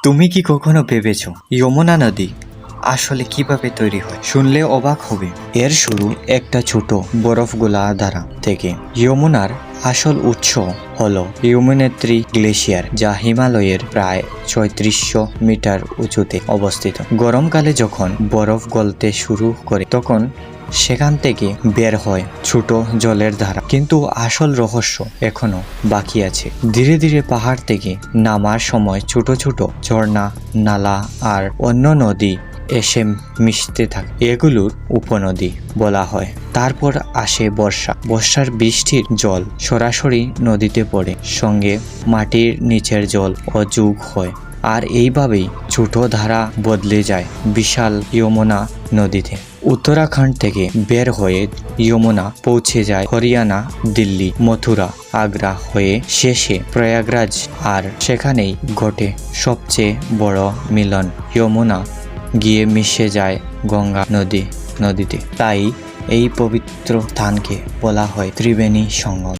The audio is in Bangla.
তুমি কি কখনো ভেবেছো যমুনা নদী আসলে কিভাবে তৈরি হয়? শুনলে অবাক হবে। এর শুরু একটা ছোট বরফগোলা দ্বারা থেকে। যমুনার আসল উৎস হলো ইয়মুনেত্রী গ্লেশিয়ার, যা হিমালয়ের প্রায় ৩৬০০ মিটার উঁচুতে অবস্থিত। গরমকালে যখন বরফ গলতে শুরু করে তখন সেখান থেকে বের হয় ছোট জলের ধারা। কিন্তু আসল রহস্য এখনো বাকি আছে। ধীরে ধীরে পাহাড় থেকে নামার সময় ছোট ছোট ঝর্ণা, নালা আর অন্য নদী এসে মিশতে থাকে। এগুলোর উপনদী বলা হয়। তারপর আসে বর্ষা। বর্ষার বৃষ্টির জল সরাসরি নদীতে পড়ে, সঙ্গে মাটির নিচের জল ও যোগ হয়। আর এইভাবেই ছোট ধারা বদলে যায় বিশাল যমুনা নদীতে। উত্তরাখণ্ড থেকে বের হয়ে যমুনা পৌঁছে যায় হরিয়ানা, দিল্লি, মথুরা, আগ্রা হয়ে শেষে প্রয়াগরাজ। আর সেখানেই ঘটে সবচেয়ে বড় মিলন। যমুনা গিয়ে মিশে যায় গঙ্গা নদীতে। তাই এই পবিত্র স্থানকে বলা হয় ত্রিবেণী সঙ্গম।